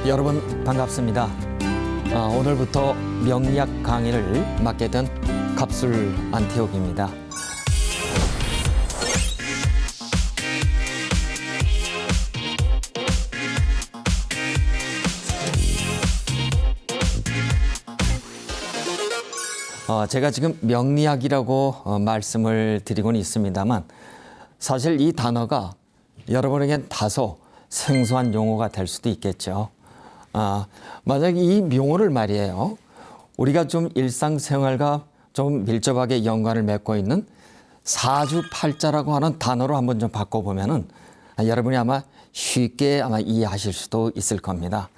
여러분 반갑습니다. 오늘부터 명리학 강의를 맡게 된 갑술 안태옥입니다. 제가 지금 명리학이라고 말씀을 드리고는 있습니다만 사실 이 단어가 여러분에겐 다소 생소한 용어가 될 수도 있겠죠. 만약 이 용어를 말이에요. 우리가 좀 일상생활과 좀 밀접하게 연관을 맺고 있는 사주팔자라고 하는 단어로 한번 좀 바꿔보면은 여러분이 아마 쉽게 이해하실 수도 있을 겁니다.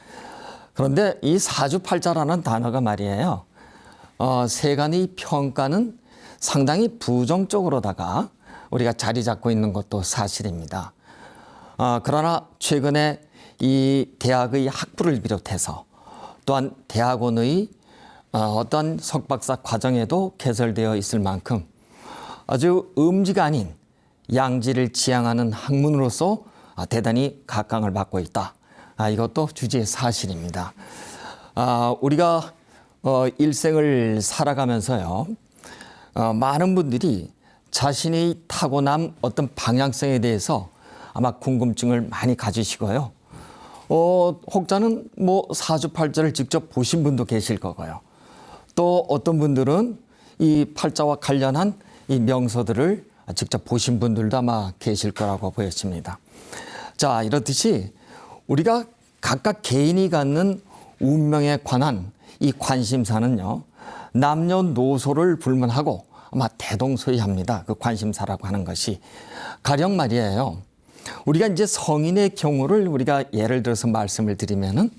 그런데 이 사주팔자라는 단어가 말이에요. 세간의 평가는 상당히 부정적으로다가 우리가 자리 잡고 있는 것도 사실입니다. 그러나 최근에 이 대학의 학부를 비롯해서 또한 대학원의 어떤 석박사 과정에도 개설되어 있을 만큼 아주 음지가 아닌 양지를 지향하는 학문으로서 대단히 각광을 받고 있다. 이것도 주지의 사실입니다. 우리가 일생을 살아가면서요, 많은 분들이 자신이 타고난 어떤 방향성에 대해서 아마 궁금증을 많이 가지시고요. 혹자는 사주팔자를 직접 보신 분도 계실 거고요. 또 어떤 분들은 이 팔자와 관련한 이 명서들을 직접 보신 분들도 아마 계실 거라고 보여집니다. 자, 이렇듯이 우리가 각각 개인이 갖는 운명에 관한 이 관심사는요, 남녀노소를 불문하고 아마 대동소이합니다. 그 관심사라고 하는 것이. 가령 말이에요. 우리가 이제 성인의 경우를 우리가 예를 들어서 말씀을 드리면은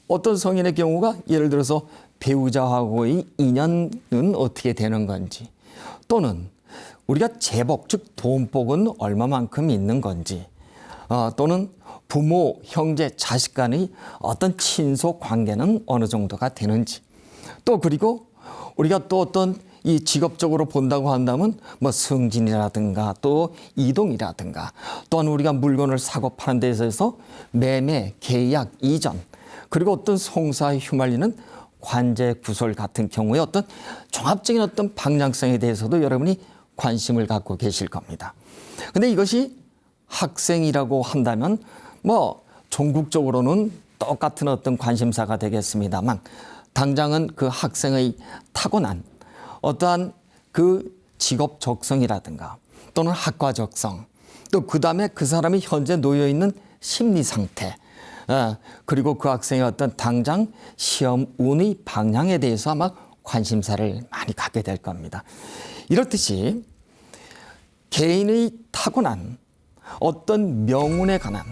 어떤 성인의 경우가 예를 들어서 배우자하고의 인연은 어떻게 되는 건지, 또는 우리가 재복, 즉 돈복은 얼마만큼 있는 건지, 또는 부모, 형제, 자식 간의 어떤 친소 관계는 어느 정도가 되는지, 또 그리고 우리가 또 어떤 이 직업적으로 본다고 한다면 승진이라든가 또 이동이라든가, 또한 우리가 물건을 사고 파는 데 있어서 매매, 계약, 이전, 그리고 어떤 송사에 휘말리는 관제 구설 같은 경우에 어떤 종합적인 어떤 방향성에 대해서도 여러분이 관심을 갖고 계실 겁니다. 근데 이것이 학생이라고 한다면 종국적으로는 똑같은 어떤 관심사가 되겠습니다만, 당장은 그 학생의 타고난 어떠한 그 직업 적성이라든가 또는 학과 적성, 또 그 다음에 그 사람이 현재 놓여 있는 심리 상태, 그리고 그 학생의 어떤 당장 시험 운의 방향에 대해서 아마 관심사를 많이 갖게 될 겁니다. 이렇듯이 개인의 타고난 어떤 명운에 관한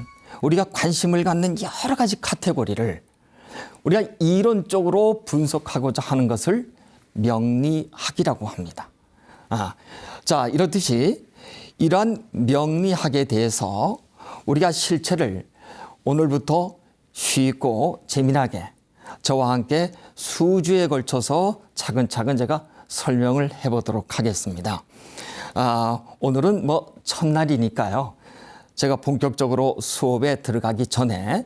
우리가 관심을 갖는 여러 가지 카테고리를 우리가 이론적으로 분석하고자 하는 것을 명리학이라고 합니다. 자, 이렇듯이 이러한 명리학에 대해서 우리가 실체를 오늘부터 쉽고 재미나게 저와 함께 수주에 걸쳐서 차근차근 제가 설명을 해보도록 하겠습니다. 오늘은 첫날이니까요. 제가 본격적으로 수업에 들어가기 전에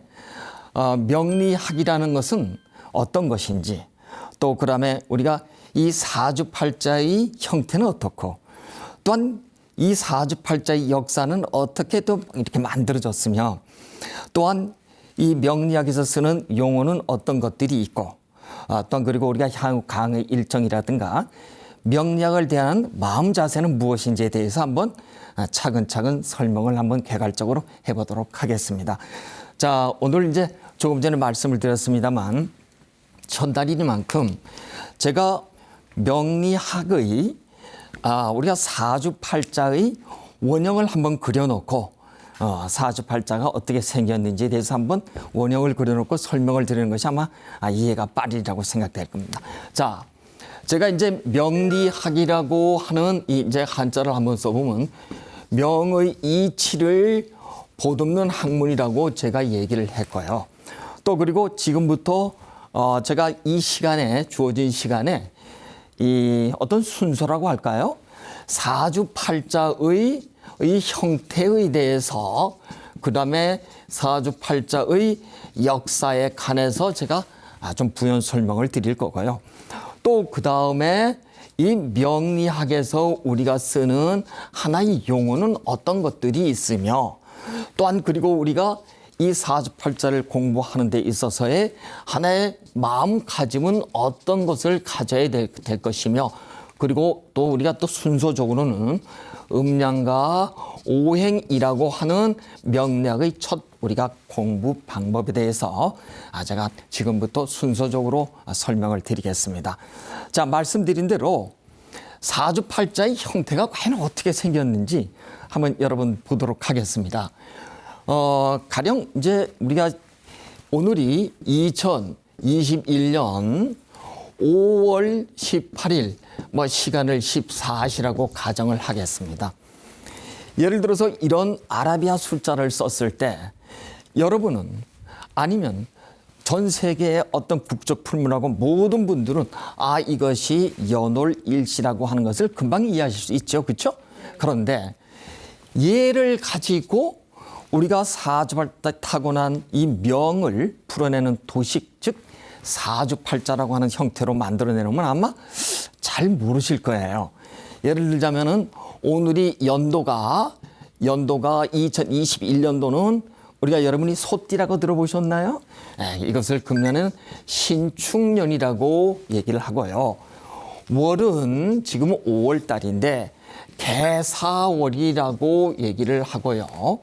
명리학이라는 것은 어떤 것인지, 또 그다음에 우리가 이 사주팔자의 형태는 어떻고, 또한 이 사주팔자의 역사는 어떻게 또 이렇게 만들어졌으며, 또한 이 명리학에서 쓰는 용어는 어떤 것들이 있고, 또한 그리고 우리가 향후 강의 일정이라든가 명리학을 대하는 마음 자세는 무엇인지에 대해서 한번 차근차근 설명을 한번 개괄적으로 해보도록 하겠습니다. 자, 오늘 이제 조금 전에 말씀을 드렸습니다만 첫날이니만큼 제가 명리학의 우리가 사주팔자의 원형을 한번 그려놓고 사주팔자가 어떻게 생겼는지에 대해서 한번 원형을 그려놓고 설명을 드리는 것이 아마 이해가 빠르리라고 생각될 겁니다. 자, 제가 이제 명리학이라고 하는 이제 한자를 한번 써보면 명의 이치를 보듬는 학문이라고 제가 얘기를 했고요. 또 그리고 지금부터 제가 이 시간에 주어진 시간에 이 어떤 순서라고 할까요? 사주팔자의 이 형태에 대해서 그다음에 사주팔자의 역사에 관해서 제가 좀 부연 설명을 드릴 거고요. 또 그다음에 이 명리학에서 우리가 쓰는 하나의 용어는 어떤 것들이 있으며, 또한 그리고 우리가 이 사주팔자를 공부하는 데 있어서의 하나의 마음가짐은 어떤 것을 가져야 될 것이며, 그리고 또 우리가 또 순서적으로는 음양과 오행이라고 하는 명리학의 첫 우리가 공부 방법에 대해서 제가 지금부터 순서적으로 설명을 드리겠습니다. 자, 말씀드린 대로 사주팔자의 형태가 과연 어떻게 생겼는지 한번 여러분 보도록 하겠습니다. 가령 이제 우리가 오늘이 2021년 5월 18일 시간을 14시라고 가정을 하겠습니다. 예를 들어서 이런 아라비아 숫자를 썼을 때 여러분은, 아니면 전 세계의 어떤 국적 풀문하고 모든 분들은 이것이 연월일시라고 하는 것을 금방 이해하실 수 있죠. 그렇죠? 그런데 얘를 가지고 우리가 사주팔자 타고난 이 명을 풀어내는 도식, 즉 사주팔자라고 하는 형태로 만들어내놓으면 아마 잘 모르실 거예요. 예를 들자면은 오늘이 연도가 2021년도는 우리가 여러분이 소띠라고 들어보셨나요? 이것을 금년에는 신축년이라고 얘기를 하고요. 월은 지금 5월 달인데 개사월이라고 얘기를 하고요.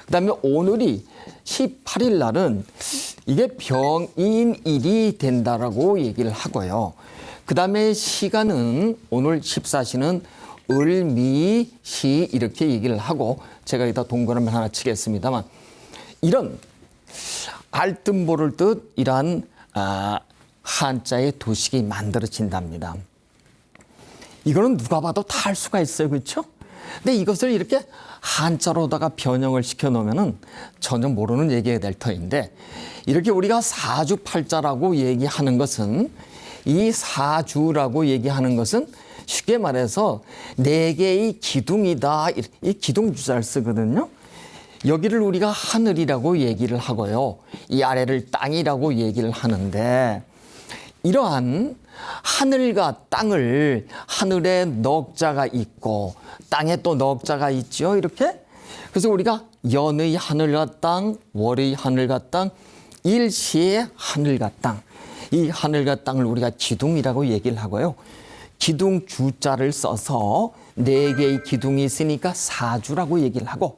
그다음에 오늘이 18일 날은 이게 병인일이 된다라고 얘기를 하고요. 그다음에 시간은 오늘 14시는 을미시 이렇게 얘기를 하고, 제가 여기다 동그라미 하나 치겠습니다만, 이런 알듯 모를 듯 이러한 한자의 도식이 만들어진답니다. 이거는 누가 봐도 다 알 수가 있어요. 그렇죠? 근데 이것을 이렇게 한자로다가 변형을 시켜 놓으면은 전혀 모르는 얘기가 될 터인데, 이렇게 우리가 사주팔자라고 얘기하는 것은, 이 사주라고 얘기하는 것은 쉽게 말해서 네 개의 기둥이다. 이 기둥주자를 쓰거든요. 여기를 우리가 하늘이라고 얘기를 하고요. 이 아래를 땅이라고 얘기를 하는데, 이러한 하늘과 땅을, 하늘에 넉자가 있고 땅에 또 넉자가 있죠. 이렇게. 그래서 우리가 연의 하늘과 땅, 월의 하늘과 땅, 일시의 하늘과 땅, 이 하늘과 땅을 우리가 기둥이라고 얘기를 하고요. 기둥 주자를 써서 네 개의 기둥이 있으니까 사주라고 얘기를 하고,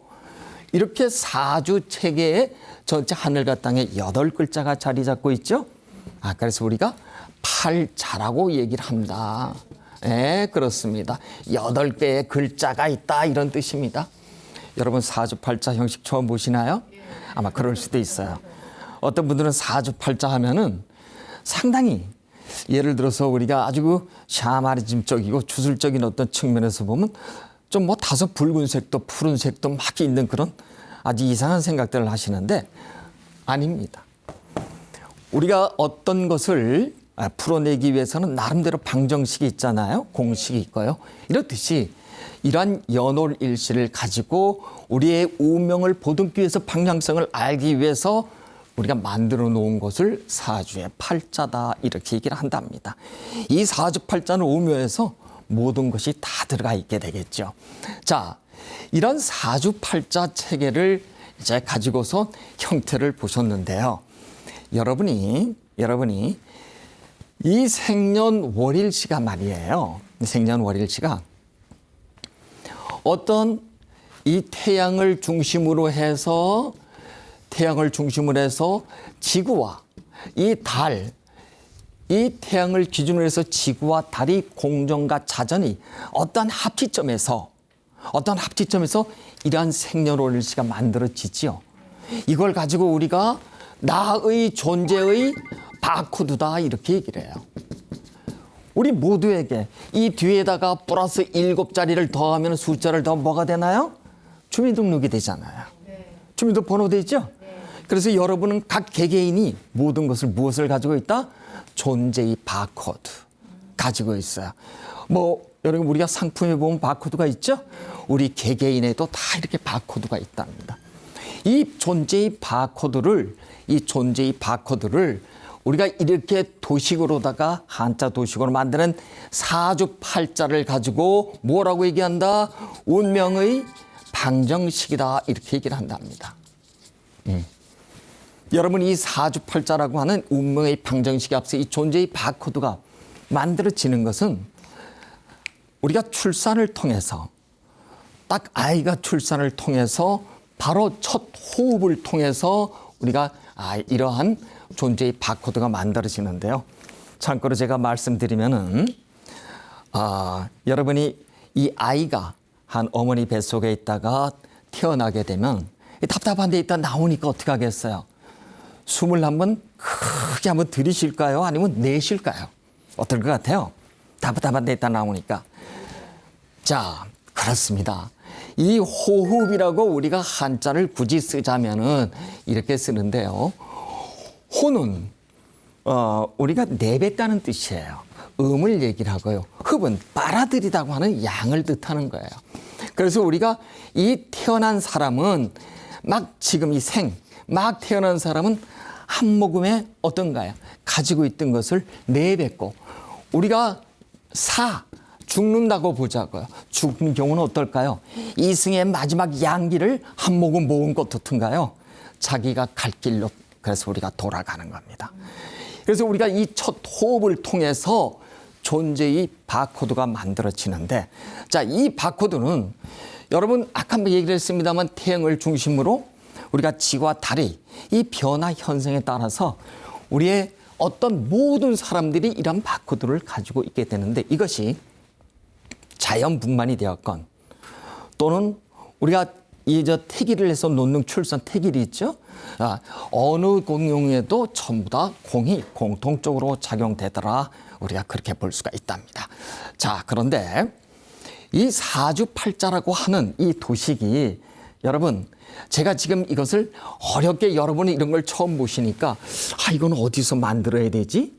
이렇게 사주 체계에 전체 하늘과 땅에 8글자가 자리 잡고 있죠. 그래서 우리가 팔자라고 얘기를 합니다. 네, 그렇습니다. 8개의 글자가 있다, 이런 뜻입니다. 여러분 사주팔자 형식 처음 보시나요? 아마 그럴 수도 있어요. 어떤 분들은 사주팔자 하면은 상당히, 예를 들어서 우리가 아주 샤머니즘적이고 주술적인 어떤 측면에서 보면 좀 다소 붉은색도 푸른색도 막 있는 그런 아주 이상한 생각들을 하시는데, 아닙니다. 우리가 어떤 것을 풀어내기 위해서는 나름대로 방정식이 있잖아요. 공식이 있고요. 이렇듯이 이러한 연월일시를 가지고 우리의 운명을 보듬기 위해서, 방향성을 알기 위해서 우리가 만들어 놓은 것을 사주의 팔자다, 이렇게 얘기를 한답니다. 이 사주팔자는 오묘해서 모든 것이 다 들어가 있게 되겠죠. 자, 이런 사주팔자 체계를 이제 가지고서 형태를 보셨는데요. 여러분이 이 생년월일시가 말이에요. 생년월일시가 어떤 이 태양을 중심으로 해서 지구와 이 달, 이 태양을 기준으로 해서 지구와 달이 공전과 자전이 어떤 합치점에서 이러한 생년월일시가 만들어지지요. 이걸 가지고 우리가 나의 존재의 바코드다, 이렇게 얘기를 해요. 우리 모두에게 이 뒤에다가 플러스 7자리를 더하면 숫자를 더 뭐가 되나요? 주민등록이 되잖아요. 주민등록번호 되죠? 그래서 여러분은 각 개개인이 모든 것을 무엇을 가지고 있다? 존재의 바코드 가지고 있어요. 여러분 우리가 상품에 보면 바코드가 있죠? 우리 개개인에도 다 이렇게 바코드가 있답니다. 이 존재의 바코드를 우리가 이렇게 도식으로다가 한자 도식으로 만드는 사주팔자를 가지고 뭐라고 얘기한다? 운명의 방정식이다. 이렇게 얘기를 한답니다. 여러분, 이 사주팔자라고 하는 운명의 방정식에 앞서 이 존재의 바코드가 만들어지는 것은 우리가 출산을 통해서 딱 아이가 출산을 통해서 바로 첫 호흡을 통해서 우리가 이러한 존재의 바코드가 만들어지는데요. 참고로 제가 말씀드리면은 여러분이 이 아이가 한 어머니 뱃속에 있다가 태어나게 되면 답답한 데 있다 나오니까 어떻게 하겠어요? 숨을 한번 크게 한번 들이쉴까요? 아니면 내쉴까요? 어떨 것 같아요? 답답한 데 있다 나오니까. 자, 그렇습니다. 이 호흡이라고 우리가 한자를 굳이 쓰자면은 이렇게 쓰는데요. 호는 우리가 내뱉다는 뜻이에요. 음을 얘기를 하고요. 흡은 빨아들이다고 하는 양을 뜻하는 거예요. 그래서 우리가 이 태어난 사람은 지금 막 태어난 사람은 한 모금에 어떤가요? 가지고 있던 것을 내뱉고 우리가 죽는다고 보자고요. 죽는 경우는 어떨까요? 이승의 마지막 양기를 한 모금 먹은 것 같은가요? 자기가 갈 길로 그래서 우리가 돌아가는 겁니다. 그래서 우리가 이 첫 호흡을 통해서 존재의 바코드가 만들어지는데, 자, 이 바코드는 여러분 아까 한번 얘기를 했습니다만 태양을 중심으로 우리가 지구와 달의 이 변화 현상에 따라서 우리의 어떤 모든 사람들이 이런 바코드를 가지고 있게 되는데, 이것이 자연분만이 되었건 또는 우리가 태기를 해서 놓는 출산 태기리 있죠. 어느 공룡에도 전부 다 공통적으로 작용되더라. 우리가 그렇게 볼 수가 있답니다. 자, 그런데 이 사주팔자라고 하는 이 도식이 여러분, 제가 지금 이것을 어렵게 여러분이 이런 걸 처음 보시니까 이건 어디서 만들어야 되지?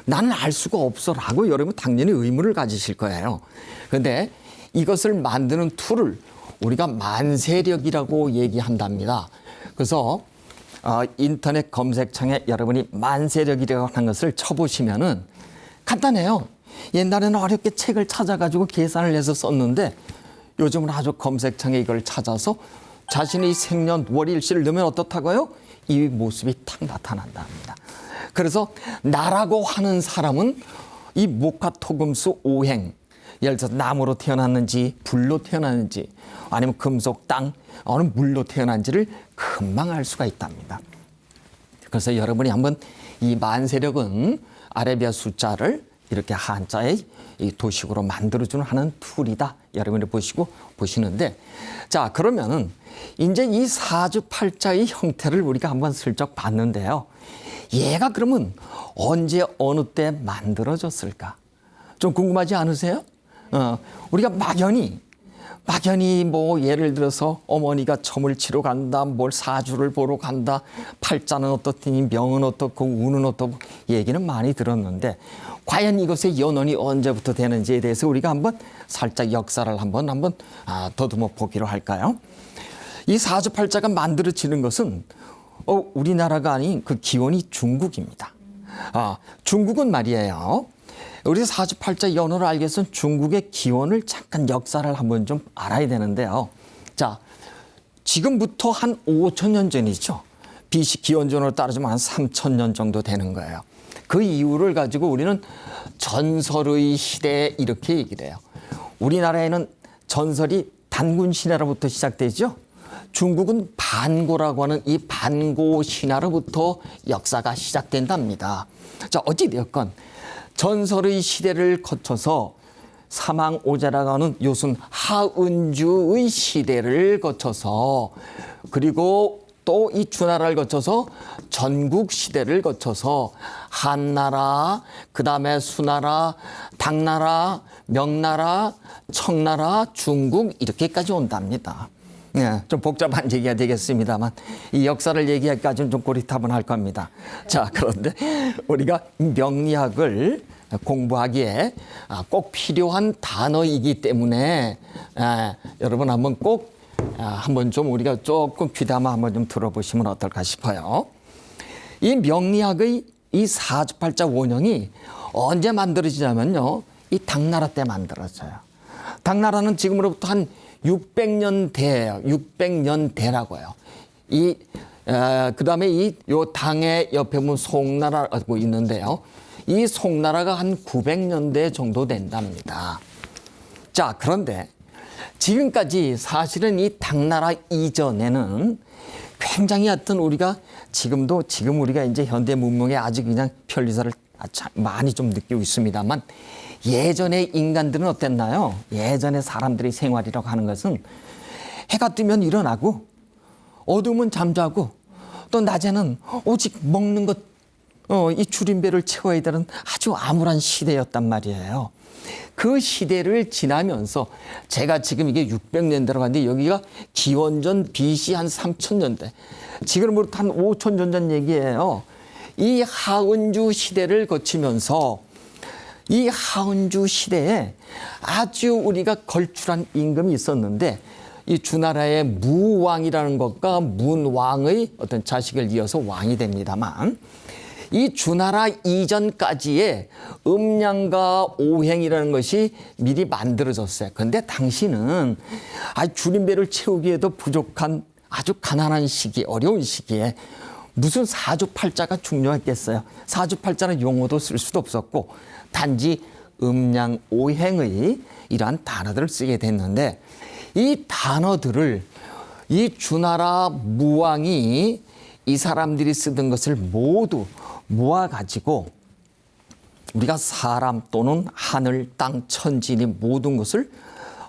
나는 알 수가 없어라고 여러분 당연히 의문을 가지실 거예요. 그런데 이것을 만드는 툴을 우리가 만세력이라고 얘기한답니다. 그래서 인터넷 검색창에 여러분이 만세력이라고 하는 것을 쳐보시면은 간단해요. 옛날에는 어렵게 책을 찾아가지고 계산을 해서 썼는데 요즘은 아주 검색창에 이걸 찾아서 자신의 생년 월일시를 넣으면 어떻다고요? 이 모습이 탁 나타난답니다. 그래서 나라고 하는 사람은 이 목화토금수 오행, 예를 들어서 나무로 태어났는지 불로 태어났는지 아니면 금속 땅 어느 물로 태어난지를 금방 알 수가 있답니다. 그래서 여러분이 한번 이 만세력은 아라비아 숫자를 이렇게 한자의 이 도식으로 만들어주는 하는 툴이다. 여러분이 보시는데, 자, 그러면은 이제 이 사주팔자의 형태를 우리가 한번 슬쩍 봤는데요. 얘가 그러면 언제 어느 때 만들어졌을까? 좀 궁금하지 않으세요? 우리가 막연히 뭐 예를 들어서 어머니가 점을 치러 간다, 뭘 사주를 보러 간다, 팔자는 어떻더니 명은 어떻고 운은 어떻고 얘기는 많이 들었는데 과연 이것의 연원이 언제부터 되는지에 대해서 우리가 한번 살짝 역사를 한번 더듬어 보기로 할까요? 이 사주팔자가 만들어지는 것은 우리나라가 아닌 그 기원이 중국입니다. 중국은 말이에요. 우리 사주팔자 연호를 알기 위해서는 중국의 기원을 잠깐 역사를 한번 좀 알아야 되는데요. 자, 지금부터 한 5,000년 전이죠. BC 기원전으로 따르자면 한 3,000년 정도 되는 거예요. 그 이유를 가지고 우리는 전설의 시대 이렇게 얘기를 해요. 우리나라에는 전설이 단군 신화로부터 시작되죠. 중국은 반고라고 하는 이 반고 신화로부터 역사가 시작된답니다. 자, 어찌되었건 전설의 시대를 거쳐서 사망오제라고 하는 요순 하은주의 시대를 거쳐서 그리고 또 이 주나라를 거쳐서 전국 시대를 거쳐서 한나라, 그다음에 수나라, 당나라, 명나라, 청나라, 중국 이렇게까지 온답니다. 좀 복잡한 얘기가 되겠습니다만 이 역사를 얘기하기까지는 좀 고리타분할 겁니다. 자, 그런데 우리가 명리학을 공부하기에 꼭 필요한 단어이기 때문에 여러분 한번 꼭 한번 좀 우리가 조금 귀담아 한번 좀 들어보시면 어떨까 싶어요. 이 명리학의 이 사주팔자 원형이 언제 만들어지냐면요. 이 당나라 때 만들어져요. 당나라는 지금으로부터 한 600년대예요. 600년대라고요. 그다음에 요 당의 옆에 보면 송나라라고 있는데요. 이 송나라가 한 900년대 정도 된답니다. 자, 그런데 지금까지 사실은 이 당나라 이전에는 굉장히 하여튼 우리가 지금 우리가 이제 현대 문명에 아주 그냥 편리사를 많이 좀 느끼고 있습니다만 예전에 인간들은 어땠나요? 예전에 사람들의 생활이라고 하는 것은 해가 뜨면 일어나고 어두우면 잠자고 또 낮에는 오직 먹는 것, 이 줄임배를 채워야 되는 아주 암울한 시대였단 말이에요. 그 시대를 지나면서 제가 지금 이게 600년대라고 하는데 여기가 기원전 BC 한 3000년대, 지금으로부터 한 5000년 전 얘기예요. 이 하은주 시대를 거치면서 이 하은주 시대에 아주 우리가 걸출한 임금이 있었는데 이 주나라의 무왕이라는 것과 문왕의 어떤 자식을 이어서 왕이 됩니다만 이 주나라 이전까지의 음양과 오행이라는 것이 미리 만들어졌어요. 그런데 당시는 줄임배를 채우기에도 부족한 아주 가난한 시기, 어려운 시기에 무슨 사주팔자가 중요했겠어요. 사주팔자는 용어도 쓸 수도 없었고 단지 음양 오행의 이러한 단어들을 쓰게 됐는데 이 단어들을 이 주나라 무왕이 이 사람들이 쓰던 것을 모두 모아가지고 우리가 사람 또는 하늘, 땅, 천지니 모든 것을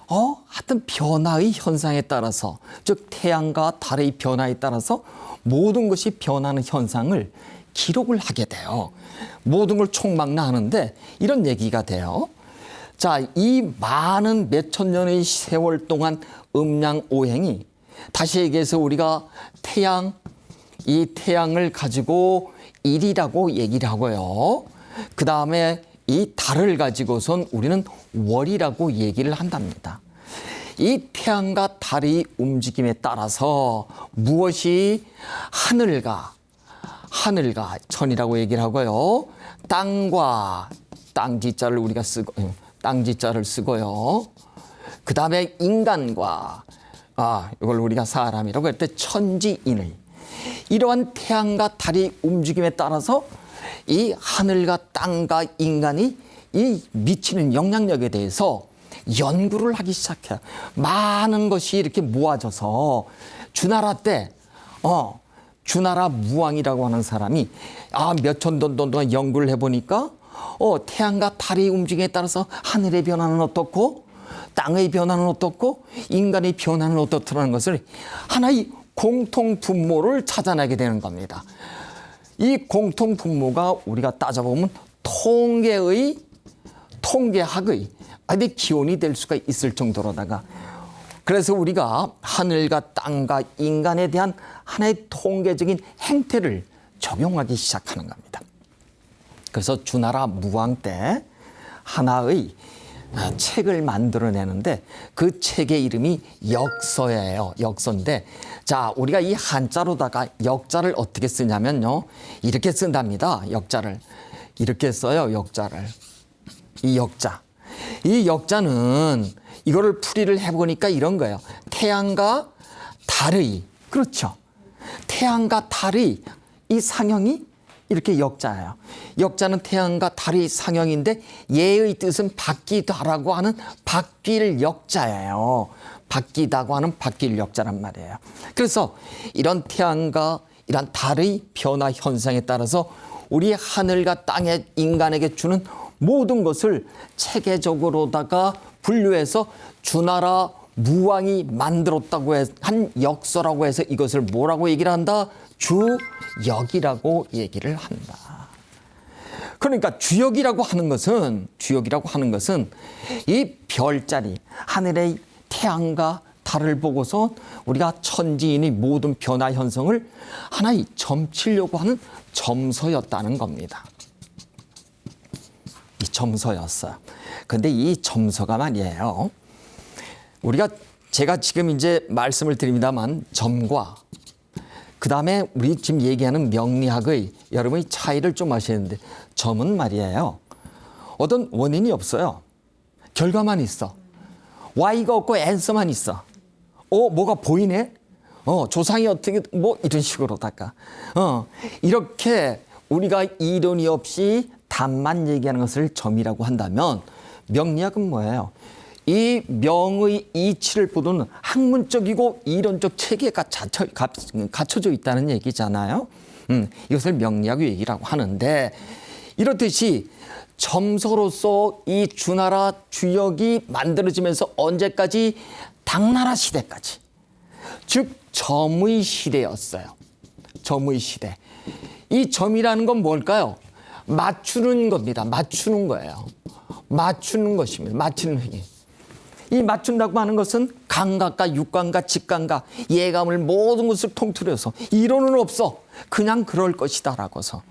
하여튼 변화의 현상에 따라서 즉 태양과 달의 변화에 따라서 모든 것이 변하는 현상을 기록을 하게 돼요. 모든 걸 총망라하는데 이런 얘기가 돼요. 자, 이 많은 몇천 년의 세월 동안 음양 오행이 다시 얘기해서 우리가 이 태양을 가지고 일이라고 얘기를 하고요. 그 다음에 이 달을 가지고선 우리는 월이라고 얘기를 한답니다. 이 태양과 달의 움직임에 따라서 무엇이 하늘과 천이라고 얘기를 하고요. 땅과 땅지자를 우리가 땅지자를 쓰고요. 그 다음에 인간과 이걸 우리가 사람이라고 할 때 천지인의 이러한 태양과 달의 움직임에 따라서 이 하늘과 땅과 인간이 이 미치는 영향력에 대해서 연구를 하기 시작해요. 많은 것이 이렇게 모아져서 주나라 때 주나라 무왕이라고 하는 사람이 몇천 년 동안 연구를 해보니까 태양과 달의 움직임에 따라서 하늘의 변화는 어떻고 땅의 변화는 어떻고 인간의 변화는 어떻다는 것을 하나의 공통 분모를 찾아내게 되는 겁니다. 이 공통 분모가 우리가 따져보면 통계학의 기원이 될 수가 있을 정도로다가 그래서 우리가 하늘과 땅과 인간에 대한 하나의 통계적인 행태를 적용하기 시작하는 겁니다. 그래서 주나라 무왕 때 하나의 책을 만들어내는데 그 책의 이름이 역서예요. 역서인데 자, 우리가 이 한자로다가 역자를 어떻게 쓰냐면요. 이렇게 쓴답니다. 역자를. 이렇게 써요. 역자를. 이 역자는 이거를 풀이를 해보니까 이런 거예요. 태양과 달의, 그렇죠. 태양과 달의 이 상형이 이렇게 역자예요. 역자는 태양과 달의 상형인데 얘의 뜻은 바뀌다라고 하는 바뀔 역자예요. 바뀌다고 하는 바뀔 역자란 말이에요. 그래서 이런 태양과 이런 달의 변화 현상에 따라서 우리 하늘과 땅에 인간에게 주는 모든 것을 체계적으로다가 분류해서 주나라 무왕이 만들었다고 한 역서라고 해서 이것을 뭐라고 얘기를 한다? 주역이라고 얘기를 한다. 그러니까 주역이라고 하는 것은 이 별자리, 하늘의 태양과 달을 보고서 우리가 천지인의 모든 변화 현상을 하나의 점치려고 하는 점서였다는 겁니다. 이 점서였어요. 근데 이 점서가 말이에요. 우리가 제가 지금 이제 말씀을 드립니다만 점과 그다음에 우리 지금 얘기하는 명리학의 여러분이 차이를 좀 아셔야 되는데 점은 말이에요. 어떤 원인이 없어요. 결과만 있어. Y가 없고 answer만 있어. 뭐가 보이네? 조상이 어떻게 뭐 이런 식으로다가 이렇게 우리가 이론이 없이 답만 얘기하는 것을 점이라고 한다면 명리학은 뭐예요? 이 명의 이치를 보는 학문적이고 이론적 체계가 갖춰져 있다는 얘기잖아요. 이것을 명리학 얘기라고 하는데 이렇듯이 점서로서 이 주나라 주역이 만들어지면서 언제까지? 당나라 시대까지. 즉 점의 시대였어요. 점의 시대. 이 점이라는 건 뭘까요? 맞추는 겁니다. 맞추는 거예요. 맞추는 것입니다. 맞추는 행위. 이 맞춘다고 하는 것은 감각과 육감과 직감과 예감을 모든 것을 통틀어서 이론은 없어. 그냥 그럴 것이다라고서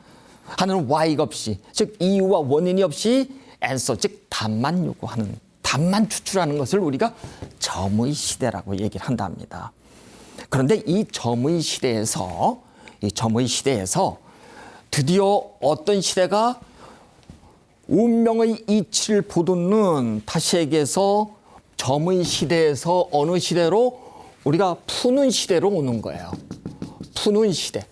하는 Y가 없이, 즉 이유와 원인이 없이 answer, 즉 답만 요구하는, 답만 추출하는 것을 우리가 점의 시대라고 얘기를 한답니다. 그런데 이 점의 시대에서 드디어 어떤 시대가 운명의 이치를 보돋는, 다시 얘기해서 점의 시대에서 어느 시대로? 우리가 푸는 시대로 오는 거예요. 푸는 시대.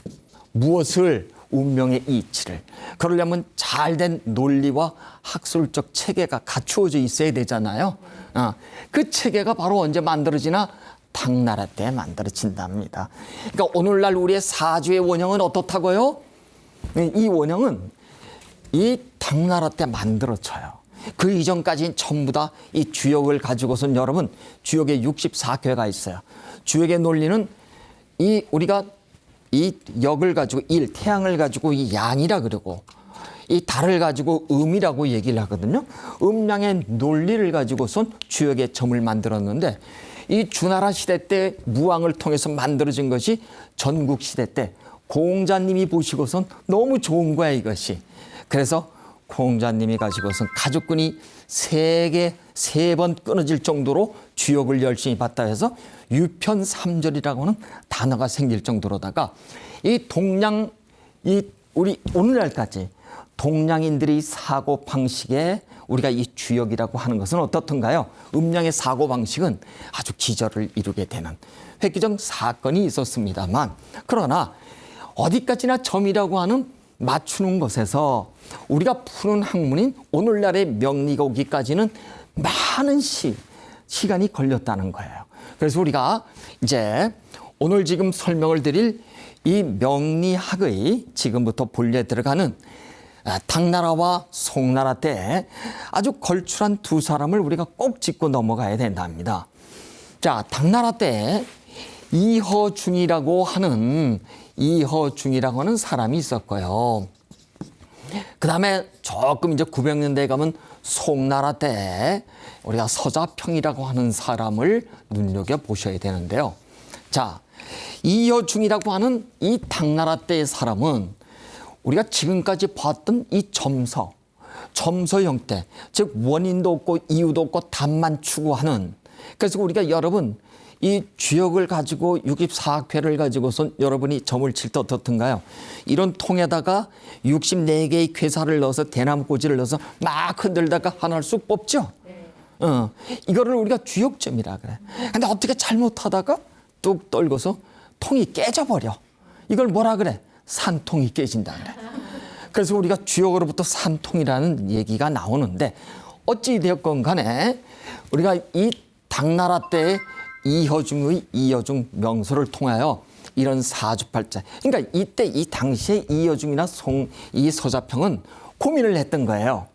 무엇을? 운명의 이치를. 그러려면 잘된 논리와 학술적 체계가 갖추어져 있어야 되잖아요. 그 체계가 바로 언제 만들어지나? 당나라 때 만들어진답니다. 그러니까 오늘날 우리의 사주의 원형은 어떻다고요? 이 원형은 이 당나라 때 만들어져요. 그 이전까지는 전부 다 이 주역을 가지고선 여러분, 주역에 64 괴가 있어요. 주역의 논리는 우리가 이 역을 가지고 태양을 가지고 이 양이라 그러고 이 달을 가지고 음이라고 얘기를 하거든요. 음양의 논리를 가지고선 주역의 점을 만들었는데 이 주나라 시대 때 무왕을 통해서 만들어진 것이 전국 시대 때 공자님이 보시고선 너무 좋은 거야 이것이. 그래서 공자님이 가지고선 가족군이 세 번 끊어질 정도로 주역을 열심히 봤다 해서 유편삼절이라고 하는 단어가 생길 정도로다가 이 우리 오늘날까지 동양인들의 사고 방식에 우리가 이 주역이라고 하는 것은 어떻던가요? 음양의 사고 방식은 아주 기절을 이루게 되는 획기적 사건이 있었습니다만, 그러나 어디까지나 점이라고 하는 맞추는 것에서 우리가 푸는 학문인 오늘날의 명리가 오기까지는 많은 시간이 걸렸다는 거예요. 그래서 우리가 이제 오늘 지금 설명을 드릴 이 명리학의 지금부터 본류에 들어가는 당나라와 송나라 때 아주 걸출한 두 사람을 우리가 꼭 짚고 넘어가야 된답니다. 자, 당나라 때 이허중이라고 하는 사람이 있었고요. 그 다음에 조금 이제 900년대에 가면 송나라 때 우리가 서자평이라고 하는 사람을 눈여겨보셔야 되는데요. 자, 이허중이라고 하는 이 당나라 때의 사람은 우리가 지금까지 봤던 이 점서 형태, 즉 원인도 없고 이유도 없고 답만 추구하는, 그래서 우리가 여러분 이 주역을 가지고 64쾌를 가지고서 여러분이 점을 칠 때 어떻든가요? 이런 통에다가 64개의 쾌사를 넣어서 대나무 꼬지를 넣어서 막 흔들다가 하나를 쑥 뽑죠? 이거를 우리가 주역점이라 그래. 근데 어떻게 잘못하다가 뚝 떨궈서 통이 깨져버려. 이걸 뭐라 그래? 산통이 깨진다 그래. 그래서 우리가 주역으로부터 산통이라는 얘기가 나오는데 어찌 되었건 간에 우리가 이 당나라 때의 이허중 명서를 통하여 이런 사주팔자, 그러니까 이때 이 당시에 이허중이나 이 서자평은 고민을 했던 거예요.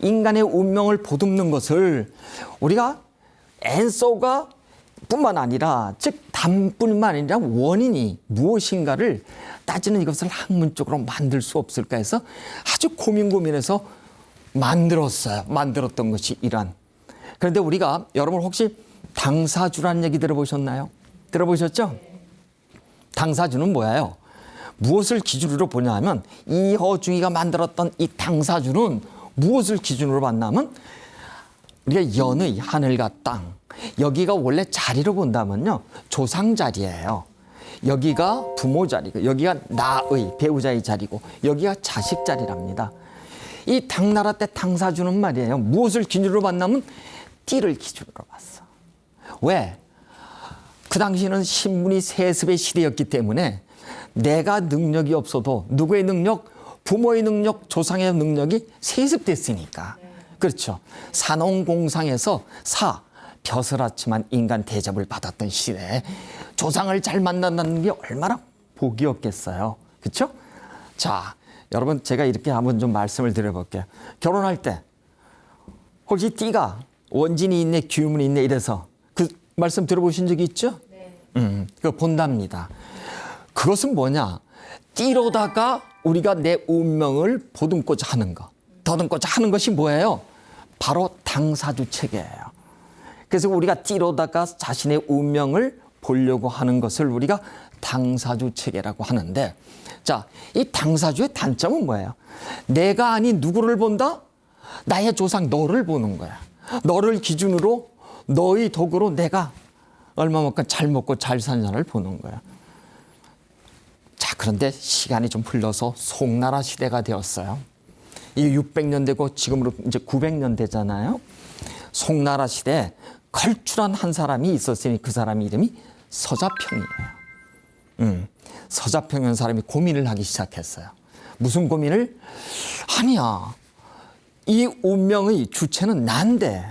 인간의 운명을 보듬는 것을 우리가 앤서가 뿐만 아니라, 즉 답뿐만 아니라 원인이 무엇인가를 따지는 이것을 학문적으로 만들 수 없을까 해서 아주 고민해서 만들었던 것이 이러한. 그런데 우리가 여러분 혹시 당사주라는 얘기 들어보셨나요? 들어보셨죠? 당사주는 뭐예요? 무엇을 기준으로 보냐 하면 이허중이가 만들었던 이 당사주는 무엇을 기준으로 봤냐면 우리가 연의 하늘과 땅, 여기가 원래 자리로 본다면요, 조상 자리예요. 여기가 부모 자리고, 여기가 나의 배우자의 자리고, 여기가 자식 자리랍니다. 이 당나라 때 당사주는 말이에요, 무엇을 기준으로 봤냐면 띠를 기준으로 봤어. 왜? 그 당시는 신분이 세습의 시대였기 때문에 내가 능력이 없어도 누구의 능력? 부모의 능력, 조상의 능력이 세습됐으니까. 그렇죠. 산홍공상에서 벼슬아치만 인간 대접을 받았던 시대에 조상을 잘 만난다는 게 얼마나 복이었겠어요. 그렇죠? 자, 여러분, 제가 이렇게 한번 좀 말씀을 드려볼게요. 결혼할 때 혹시 띠가 원진이 있네, 규문이 있네 이래서 그 말씀 들어보신 적이 있죠? 네. 그거 본답니다. 그것은 뭐냐? 띠로다가 우리가 내 운명을 보듬고자 하는 것, 더듬고자 하는 것이 뭐예요? 바로 당사주 체계예요. 그래서 우리가 띠로다가 자신의 운명을 보려고 하는 것을 우리가 당사주 체계라고 하는데, 자, 이 당사주의 단점은 뭐예요? 내가 아닌 누구를 본다? 나의 조상 너를 보는 거야. 너를 기준으로, 너의 덕으로 내가 얼마만큼 잘 먹고 잘 사냐를 보는 거야. 자, 그런데 시간이 좀 흘러서 송나라 시대가 되었어요. 이게 600년 되고 지금으로 이제 900년 되잖아요. 송나라 시대에 걸출한 한 사람이 있었으니 그 사람 이름이 서자평이에요. 서자평이라는 사람이 고민을 하기 시작했어요. 무슨 고민을? 아니야, 이 운명의 주체는 난데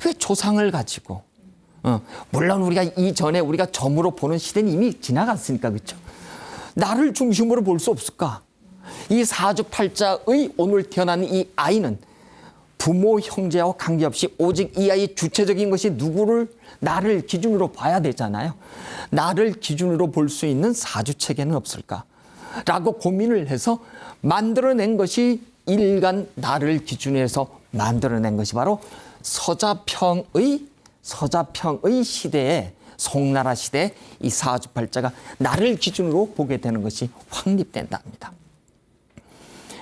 왜 조상을 가지고, 물론 우리가 이전에 우리가 점으로 보는 시대는 이미 지나갔으니까, 그렇죠? 나를 중심으로 볼 수 없을까? 이 사주팔자의 오늘 태어난 이 아이는 부모, 형제와 관계없이 오직 이 아이의 주체적인 것이 누구를, 나를 기준으로 봐야 되잖아요. 나를 기준으로 볼 수 있는 사주체계는 없을까? 라고 고민을 해서 만들어낸 것이, 일간 나를 기준으로 해서 만들어낸 것이 바로 서자평의 시대에, 송나라 시대에 이 사주팔자가 나를 기준으로 보게 되는 것이 확립된답니다.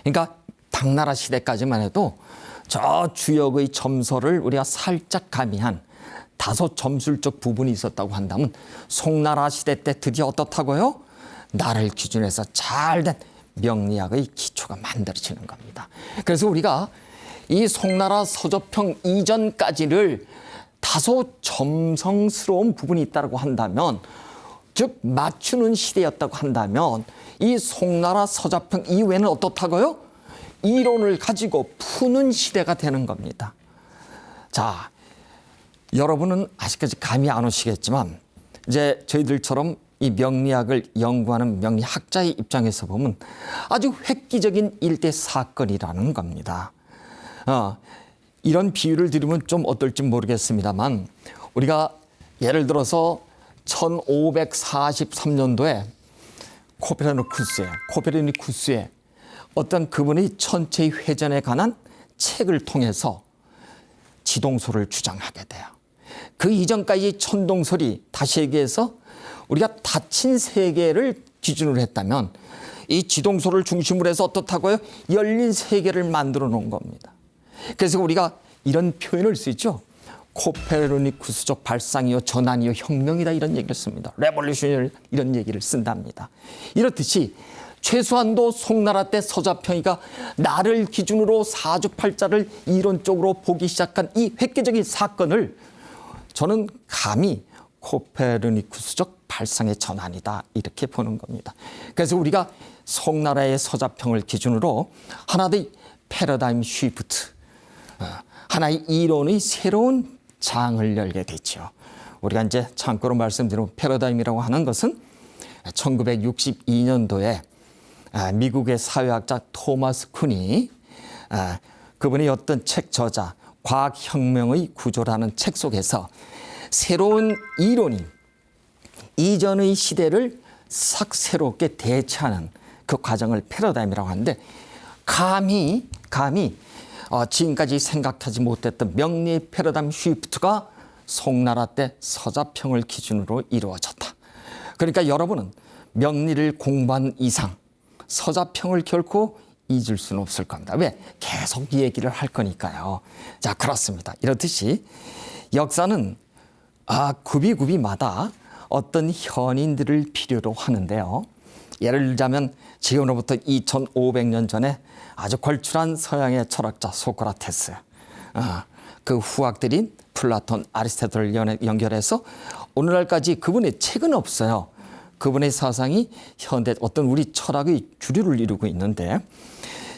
그러니까 당나라 시대까지만 해도 저 주역의 점서를 우리가 살짝 가미한 다소 점술적 부분이 있었다고 한다면, 송나라 시대 때 드디어 어떻다고요? 나를 기준으로 해서 잘된 명리학의 기초가 만들어지는 겁니다. 그래서 우리가 이 송나라 서조평 이전까지를 다소 점성스러운 부분이 있다고 한다면, 즉 맞추는 시대였다고 한다면, 이 송나라 서자평 이후에는 어떻다고요? 이론을 가지고 푸는 시대가 되는 겁니다. 자, 여러분은 아직까지 감이 안 오시겠지만, 이제 저희들처럼 이 명리학을 연구하는 명리학자의 입장에서 보면 아주 획기적인 일대 사건이라는 겁니다. 이런 비유를 드리면 좀 어떨지 모르겠습니다만, 우리가 예를 들어서 1543년도에 코페르니쿠스의 어떤 그분의 천체의 회전에 관한 책을 통해서 지동설을 주장하게 돼요. 그 이전까지 천동설이, 다시 얘기해서 우리가 닫힌 세계를 기준으로 했다면, 이 지동설을 중심으로 해서 어떻다고요? 열린 세계를 만들어 놓은 겁니다. 그래서 우리가 이런 표현을 쓰죠. 코페르니쿠스적 발상이요, 전환이요, 혁명이다, 이런 얘기를 씁니다. 레볼루션, 이런 얘기를 쓴답니다. 이렇듯이 최소한도 송나라 때 서자평이가 나를 기준으로 사주팔자를 이론적으로 보기 시작한 이 획기적인 사건을 저는 감히 코페르니쿠스적 발상의 전환이다, 이렇게 보는 겁니다. 그래서 우리가 송나라의 서자평을 기준으로 하나의 패러다임 쉬프트, 하나의 이론의 새로운 장을 열게 됐죠. 우리가 이제 참고로 말씀드리면 패러다임이라고 하는 것은 1962년도에 미국의 사회학자 토마스 쿤이, 그분이 어떤 책 저자, 과학혁명의 구조라는 책 속에서 새로운 이론이 이전의 시대를 싹 새롭게 대체하는 그 과정을 패러다임이라고 하는데, 감히 지금까지 생각하지 못했던 명리의 패러다임 쉬프트가 송나라 때 서자평을 기준으로 이루어졌다. 그러니까 여러분은 명리를 공부한 이상 서자평을 결코 잊을 수는 없을 겁니다. 왜? 계속 얘기를 할 거니까요. 자, 그렇습니다. 이렇듯이 역사는 굽이굽이마다 어떤 현인들을 필요로 하는데요. 예를 들자면 지금으로부터 2500년 전에 아주 걸출한 서양의 철학자 소크라테스, 그 후학들인 플라톤, 아리스토텔을 연결해서 오늘날까지 그분의 책은 없어요. 그분의 사상이 현대 어떤 우리 철학의 주류를 이루고 있는데,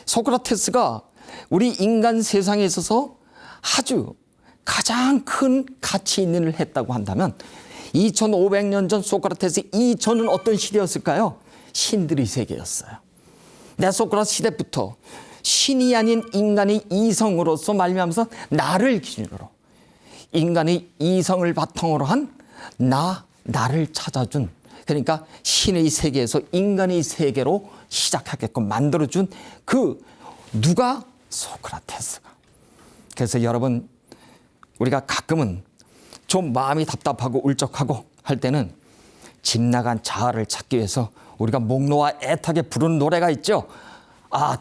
소크라테스가 우리 인간 세상에 있어서 아주 가장 큰 가치 있는 일을 했다고 한다면 2500년 전 소크라테스 이전은 어떤 시대였을까요? 신들의 세계였어요. 내 소크라테스 시대부터 신이 아닌 인간의 이성으로서 말미암아서 나를 기준으로 인간의 이성을 바탕으로 한 나를 찾아준, 그러니까 신의 세계에서 인간의 세계로 시작하게끔 만들어준 누가? 소크라테스가. 그래서 여러분, 우리가 가끔은 좀 마음이 답답하고 울적하고 할 때는 집 나간 자아를 찾기 위해서 우리가 목 놓아 애타게 부르는 노래가 있죠.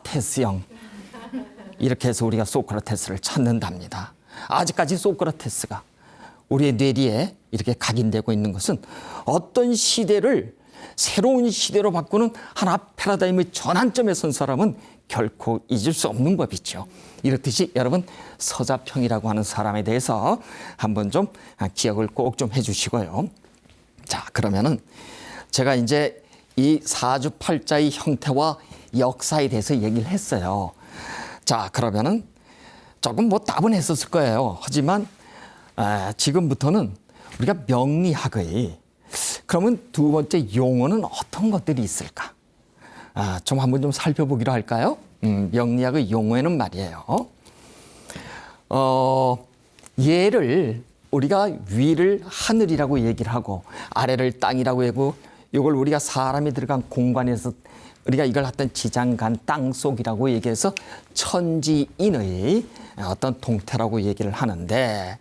테스 형. 이렇게 해서 우리가 소크라테스를 찾는답니다. 아직까지 소크라테스가 우리의 뇌리에 이렇게 각인되고 있는 것은 어떤 시대를 새로운 시대로 바꾸는 하나 패러다임의 전환점에 선 사람은 결코 잊을 수 없는 법이죠. 이렇듯이 여러분, 서자평이라고 하는 사람에 대해서 한번 좀 기억을 꼭 좀 해주시고요. 자, 그러면은 제가 이제 이 사주팔자의 형태와 역사에 대해서 얘기를 했어요. 자, 그러면은 조금 따분했었을 거예요. 하지만 지금부터는 우리가 명리학의 그러면 두 번째 용어는 어떤 것들이 있을까? 좀 한번 좀 살펴보기로 할까요? 명리학의 용어에는 말이에요. 얘를 우리가 위를 하늘이라고 얘기를 하고 아래를 땅이라고 하고, 이걸 우리가 사람이 들어간 공간에서 우리가 이걸 어떤 지장간 땅속이라고 얘기해서 천지인의 어떤 동태라고 얘기를 하는데,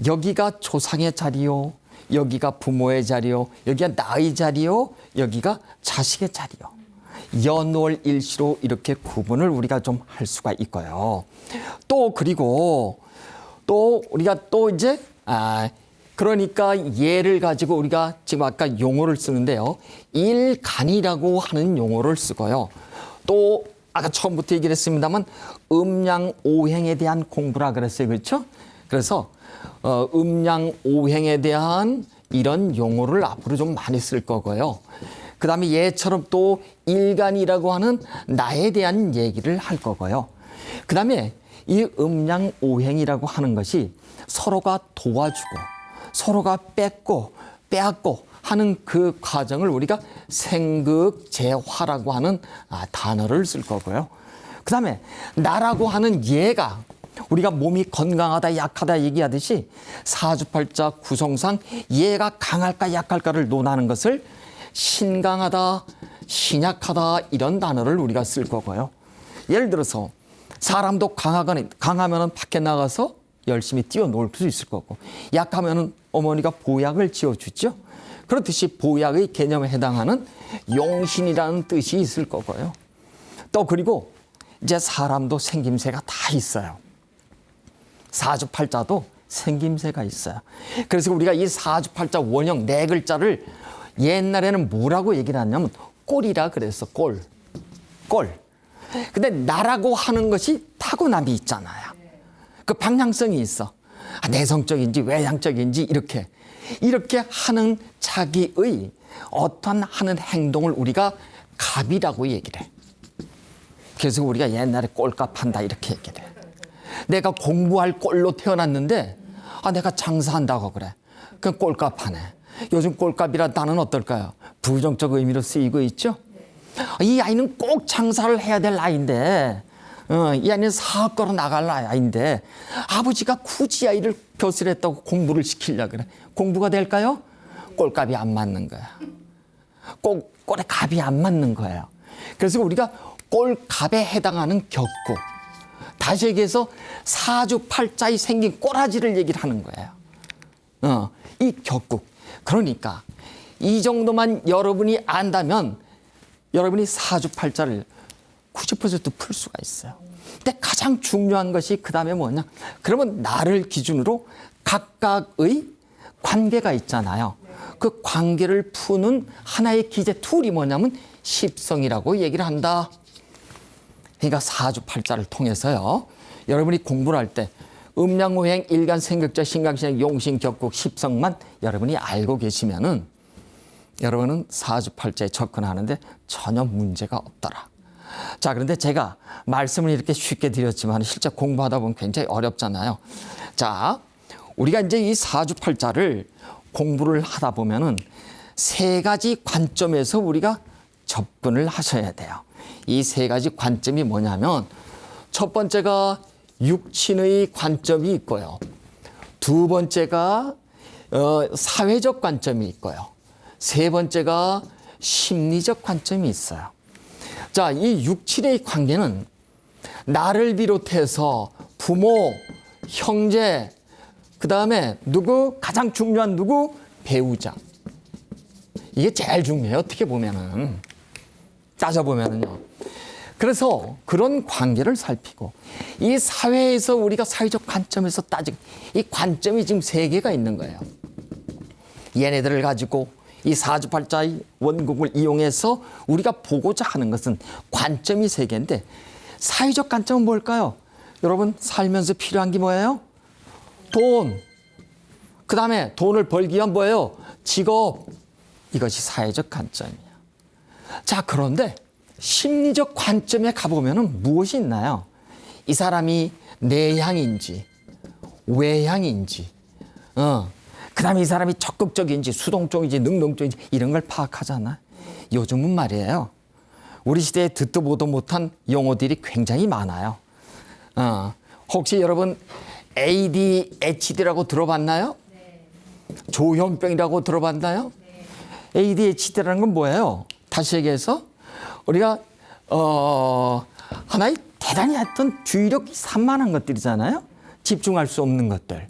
여기가 조상의 자리요, 여기가 부모의 자리요, 여기가 나의 자리요, 여기가 자식의 자리요. 연월일시로 이렇게 구분을 우리가 좀 할 수가 있고요. 그리고 우리가 이제 그러니까 얘를 가지고 우리가 지금 아까 용어를 쓰는데요. 일간이라고 하는 용어를 쓰고요. 아까 처음부터 얘기를 했습니다만 음양오행에 대한 공부라 그랬어요. 그렇죠? 그래서 음양오행에 대한 이런 용어를 앞으로 좀 많이 쓸 거고요. 그 다음에 얘처럼 또 일간이라고 하는 나에 대한 얘기를 할 거고요. 그 다음에 이 음양오행이라고 하는 것이 서로가 도와주고 서로가 뺏고 빼앗고 하는 그 과정을 우리가 생극재화라고 하는 단어를 쓸 거고요. 그 다음에 나라고 하는 얘가 우리가 몸이 건강하다 약하다 얘기하듯이 사주팔자 구성상 얘가 강할까 약할까를 논하는 것을 신강하다 신약하다 이런 단어를 우리가 쓸 거고요. 예를 들어서 사람도 강하면 밖에 나가서 열심히 뛰어놀 수 있을 거고, 약하면 어머니가 보약을 지어주죠. 그렇듯이 보약의 개념에 해당하는 용신이라는 뜻이 있을 거고요. 그리고 이제 사람도 생김새가 다 있어요. 사주팔자도 생김새가 있어요. 그래서 우리가 이 사주팔자 원형 네 글자를 옛날에는 뭐라고 얘기를 하냐면 꼴이라 그랬어. 꼴. 근데 나라고 하는 것이 타고남이 있잖아요. 그 방향성이 있어. 내성적인지 외향적인지 이렇게 하는 자기의 어떤 하는 행동을 우리가 갑이라고 얘기를 해. 그래서 우리가 옛날에 꼴값한다 이렇게 얘기를 해. 내가 공부할 꼴로 태어났는데 내가 장사한다고 그래. 그럼 꼴값하네. 요즘 꼴값이라 나는 어떨까요? 부정적 의미로 쓰이고 있죠. 이 아이는 꼭 장사를 해야 될 아이인데, 이 아이는 사업가로 나갈 아이인데 아버지가 굳이 아이를 벼슬했다고 공부를 시키려고 그래. 공부가 될까요? 꼴값이 안 맞는 거야. 꼴의 값이 안 맞는 거예요. 그래서 우리가 꼴값에 해당하는 격구, 다시 얘기해서 사주팔자에 생긴 꼬라지를 얘기를 하는 거예요. 이 격국. 그러니까 이 정도만 여러분이 안다면 여러분이 사주팔자를 90%풀 수가 있어요. 근데 가장 중요한 것이 그 다음에 뭐냐? 그러면 나를 기준으로 각각의 관계가 있잖아요. 그 관계를 푸는 하나의 기재 툴이 뭐냐면 십성이라고 얘기를 한다. 그러니까 사주팔자를 통해서요. 여러분이 공부를 할 때 음양오행, 일간, 생격자, 신강신약, 용신, 격국, 십성만 여러분이 알고 계시면은 여러분은 사주팔자에 접근하는데 전혀 문제가 없더라. 자, 그런데 제가 말씀을 이렇게 쉽게 드렸지만 실제 공부하다 보면 굉장히 어렵잖아요. 자, 우리가 이제 이 사주팔자를 공부를 하다 보면은 세 가지 관점에서 우리가 접근을 하셔야 돼요. 이 세 가지 관점이 뭐냐면 첫 번째가 육친의 관점이 있고요. 두 번째가 사회적 관점이 있고요. 세 번째가 심리적 관점이 있어요. 자, 이 육친의 관계는 나를 비롯해서 부모, 형제, 그 다음에 누구? 가장 중요한 누구? 배우자. 이게 제일 중요해요. 어떻게 보면은. 따져보면은요. 그래서 그런 관계를 살피고 이 사회에서 우리가 사회적 관점에서 따지고 이 관점이 지금 세 개가 있는 거예요. 얘네들을 가지고 이 사주팔자의 원국을 이용해서 우리가 보고자 하는 것은 관점이 세 개인데 사회적 관점은 뭘까요? 여러분 살면서 필요한 게 뭐예요? 돈. 그 다음에 돈을 벌기 위한 뭐예요? 직업. 이것이 사회적 관점이에요. 자, 그런데 심리적 관점에 가보면은 무엇이 있나요? 이 사람이 내향인지 외향인지, 그 다음에 이 사람이 적극적인지 수동적인지 능동적인지 이런 걸 파악하잖아. 요즘은 말이에요. 우리 시대에 듣도 보도 못한 용어들이 굉장히 많아요. 혹시 여러분 ADHD라고 들어봤나요? 네. 조현병이라고 들어봤나요? 네. ADHD라는 건 뭐예요? 다시 얘기해서 우리가 하나의 대단히 어떤 주의력이 산만한 것들이잖아요. 집중할 수 없는 것들.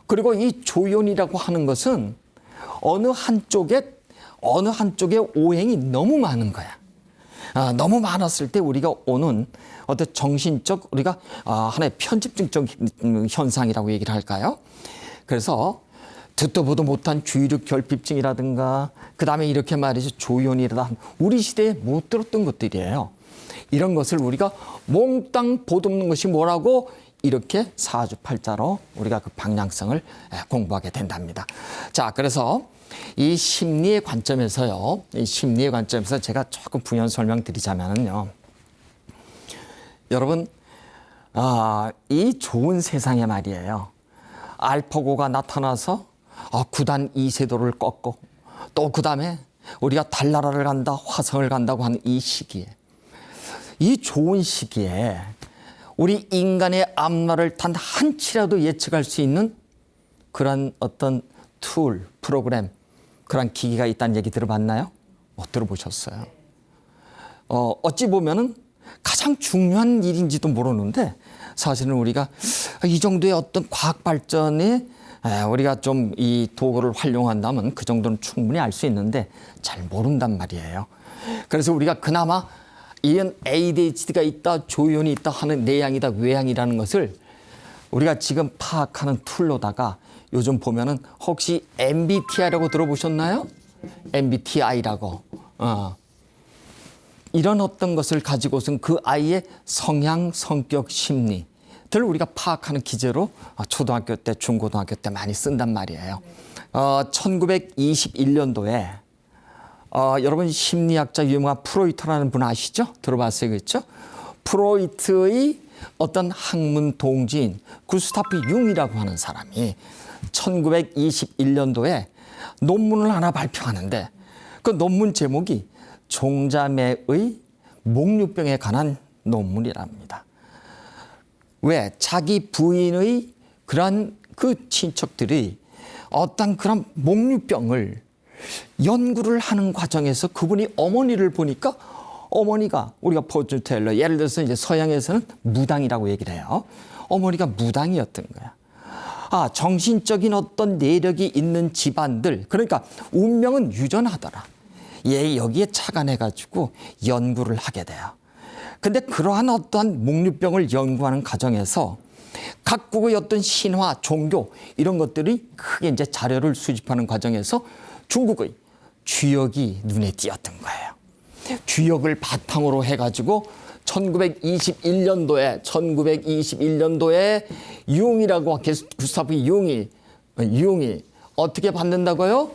그리고 이 조현이라고 하는 것은 어느 한쪽에 오행이 너무 많은 거야. 너무 많았을 때 우리가 오는 어떤 정신적 우리가 하나의 편집증적 현상이라고 얘기를 할까요? 그래서 듣도 보도 못한 주의력 결핍증이라든가 그다음에 이렇게 말이죠. 조현이라다 우리 시대에 못 들었던 것들이에요. 이런 것을 우리가 몽땅 보듬는 것이 뭐라고 이렇게 사주팔자로 우리가 그 방향성을 공부하게 된답니다. 자, 그래서 이 심리의 관점에서요. 이 심리의 관점에서 제가 조금 부연 설명드리자면요. 여러분, 이 좋은 세상에 말이에요. 알파고가 나타나서 9단 2세도를 꺾고 또 그다음에 우리가 달나라를 간다, 화성을 간다고 하는 이 시기에 이 좋은 시기에 우리 인간의 앞날을 단 한치라도 예측할 수 있는 그런 어떤 툴, 프로그램, 그런 기기가 있다는 얘기 들어봤나요? 못 들어보셨어요. 어찌 보면은 가장 중요한 일인지도 모르는데 사실은 우리가 이 정도의 어떤 과학 발전에 우리가 좀 이 도구를 활용한다면 그 정도는 충분히 알 수 있는데 잘 모른단 말이에요. 그래서 우리가 그나마 이런 ADHD가 있다, 조현이 있다 하는 내향이다, 외향이라는 것을 우리가 지금 파악하는 툴로다가 요즘 보면은 혹시 MBTI라고 들어보셨나요? MBTI라고. 이런 어떤 것을 가지고선 그 아이의 성향, 성격, 심리를 우리가 파악하는 기제로 초등학교 때, 중고등학교 때 많이 쓴단 말이에요. 1921년도에 여러분 심리학자 유명한 프로이트라는 분 아시죠? 들어봤어요, 그렇죠? 프로이트의 어떤 학문 동지인 구스타프 융이라고 하는 사람이 1921년도에 논문을 하나 발표하는데 그 논문 제목이 종자매의 목류병에 관한 논문이랍니다. 왜? 자기 부인의 그런 그 친척들이 어떤 그런 목류병을 연구를 하는 과정에서 그분이 어머니를 보니까 어머니가 우리가 포즈 텔러 예를 들어서 이제 서양에서는 무당이라고 얘기를 해요. 어머니가 무당이었던 거야. 정신적인 어떤 내력이 있는 집안들, 그러니까 운명은 유전하더라. 여기에 착안해가지고 연구를 하게 돼요. 근데 그러한 어떠한 목류병을 연구하는 과정에서 각국의 어떤 신화, 종교 이런 것들이 크게 이제 자료를 수집하는 과정에서 중국의 주역이 눈에 띄었던 거예요. 주역을 바탕으로 해가지고 1921년도에 융이라고 구스타프 융이 어떻게 받는다고요?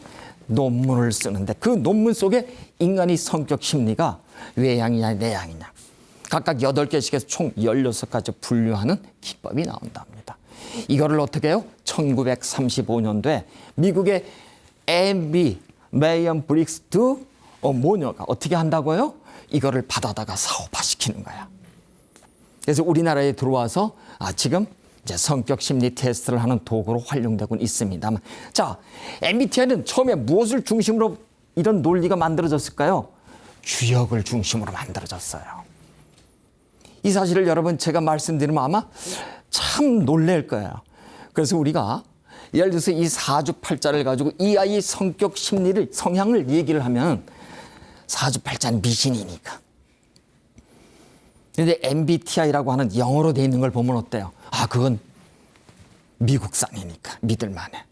논문을 쓰는데 그 논문 속에 인간의 성격 심리가 외향이냐 내향이냐 각각 8개씩 해서 총 16가지 분류하는 기법이 나온답니다. 이거를 어떻게 해요? 1935년도에 미국의 MB 메이언 브릭스트 모녀가 어떻게 한다고요? 이거를 받아다가 사업화시키는 거야. 그래서 우리나라에 들어와서 지금 이제 성격 심리 테스트를 하는 도구로 활용되고 있습니다만, 자, MBTI는 처음에 무엇을 중심으로 이런 논리가 만들어졌을까요? 주역을 중심으로 만들어졌어요. 이 사실을 여러분 제가 말씀드리면 아마 참 놀랄 거예요. 그래서 우리가 예를 들어서 이 사주팔자를 가지고 이 아이의 성격 심리를 성향을 얘기를 하면 사주팔자는 미신이니까. 그런데 MBTI라고 하는 영어로 돼 있는 걸 보면 어때요? 그건 미국산이니까 믿을만해.